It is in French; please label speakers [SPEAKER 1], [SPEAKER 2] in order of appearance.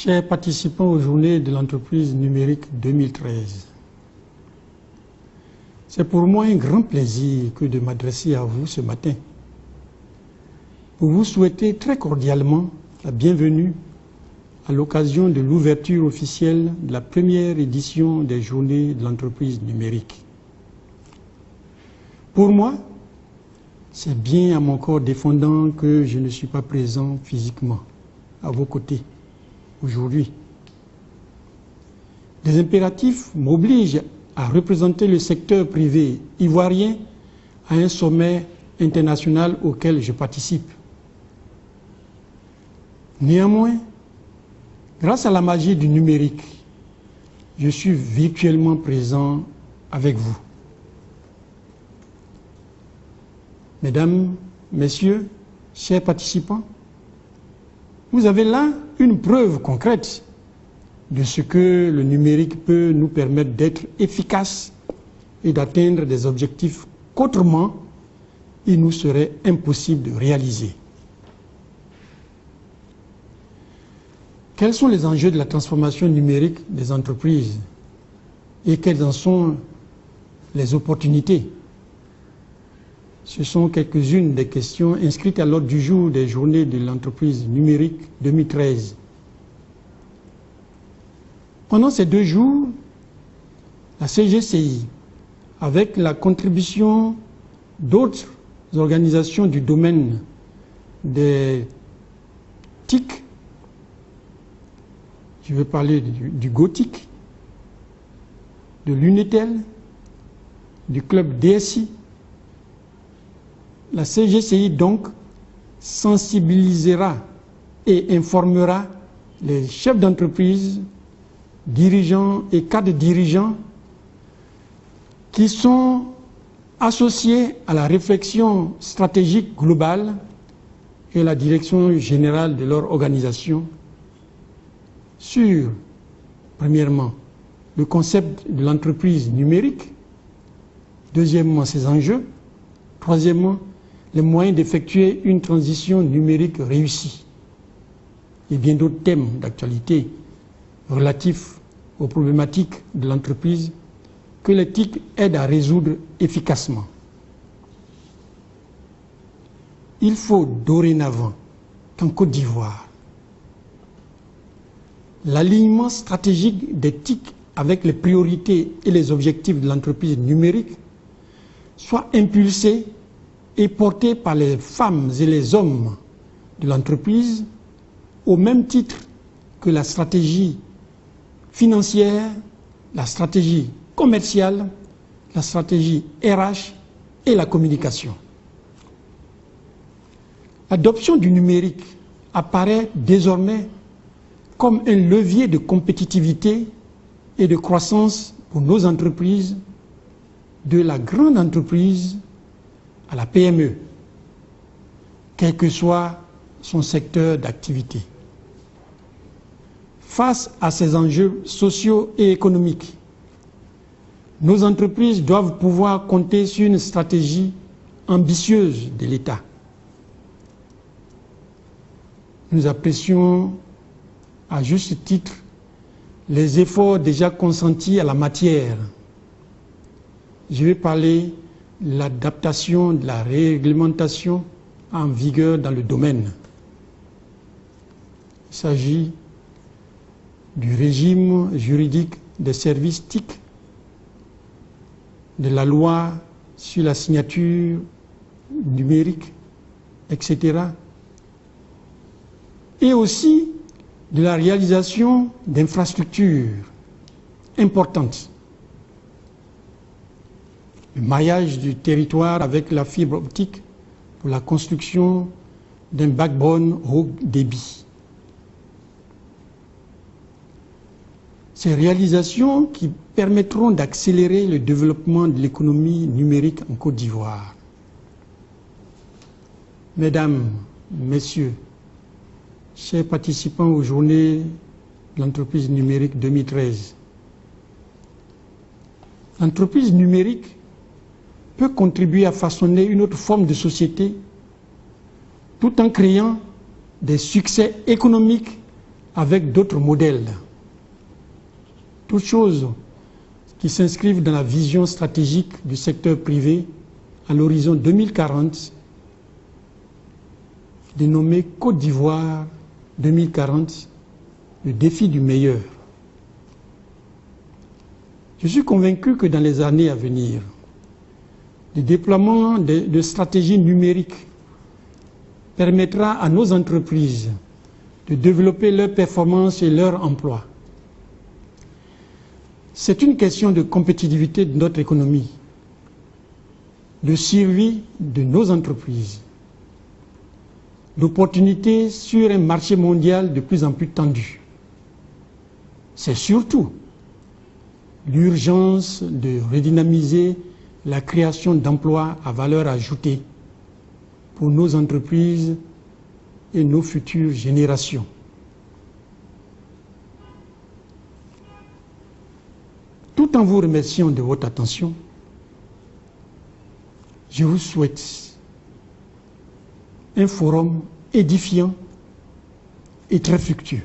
[SPEAKER 1] Chers participants aux journées de l'entreprise numérique 2013, c'est pour moi un grand plaisir que de m'adresser à vous ce matin pour vous souhaiter très cordialement la bienvenue à l'occasion de l'ouverture officielle de la première édition des journées de l'entreprise numérique. Pour moi, c'est bien à mon corps défendant que je ne suis pas présent physiquement à vos côtés aujourd'hui. Des impératifs m'obligent à représenter le secteur privé ivoirien à un sommet international auquel je participe. Néanmoins, grâce à la magie du numérique, je suis virtuellement présent avec vous. Mesdames, Messieurs, chers participants, vous avez là une preuve concrète de ce que le numérique peut nous permettre d'être efficaces et d'atteindre des objectifs qu'autrement il nous serait impossible de réaliser. Quels sont les enjeux de la transformation numérique des entreprises et quelles en sont les opportunités? Ce sont quelques-unes des questions inscrites à l'ordre du jour des journées de l'entreprise numérique 2013. Pendant ces 2 jours, la CGCI, avec la contribution d'autres organisations du domaine des TIC, je veux parler du GOTIC, de l'UNETEL, du club DSI. La CGCI donc sensibilisera et informera les chefs d'entreprise, dirigeants et cadres dirigeants qui sont associés à la réflexion stratégique globale et la direction générale de leur organisation sur, premièrement, le concept de l'entreprise numérique, deuxièmement, ses enjeux, troisièmement, les moyens d'effectuer une transition numérique réussie et bien d'autres thèmes d'actualité relatifs aux problématiques de l'entreprise que les TIC aident à résoudre efficacement. Il faut dorénavant qu'en Côte d'Ivoire, l'alignement stratégique des TIC avec les priorités et les objectifs de l'entreprise numérique soit impulsé et porté par les femmes et les hommes de l'entreprise au même titre que la stratégie financière, la stratégie commerciale, la stratégie RH et la communication. L'adoption du numérique apparaît désormais comme un levier de compétitivité et de croissance pour nos entreprises, de la grande entreprise à la PME, quel que soit son secteur d'activité. Face à ces enjeux sociaux et économiques, nos entreprises doivent pouvoir compter sur une stratégie ambitieuse de l'État. Nous apprécions à juste titre les efforts déjà consentis à la matière. Je vais parler de l'adaptation de la réglementation en vigueur dans le domaine. Il s'agit du régime juridique des services TIC, de la loi sur la signature numérique, etc. Et aussi de la réalisation d'infrastructures importantes. Le maillage du territoire avec la fibre optique pour la construction d'un backbone haut débit. Ces réalisations qui permettront d'accélérer le développement de l'économie numérique en Côte d'Ivoire. Mesdames, Messieurs, chers participants aux journées de l'entreprise numérique 2013, l'entreprise numérique peut contribuer à façonner une autre forme de société tout en créant des succès économiques avec d'autres modèles. Toutes choses qui s'inscrivent dans la vision stratégique du secteur privé à l'horizon 2040, dénommé Côte d'Ivoire 2040, le défi du meilleur. Je suis convaincu que dans les années à venir, le déploiement de stratégies numériques permettra à nos entreprises de développer leurs performances et leur emploi. C'est une question de compétitivité de notre économie, de survie de nos entreprises, d'opportunités sur un marché mondial de plus en plus tendu. C'est surtout l'urgence de redynamiser la création d'emplois à valeur ajoutée pour nos entreprises et nos futures générations. Tout en vous remerciant de votre attention, je vous souhaite un forum édifiant et très fructueux.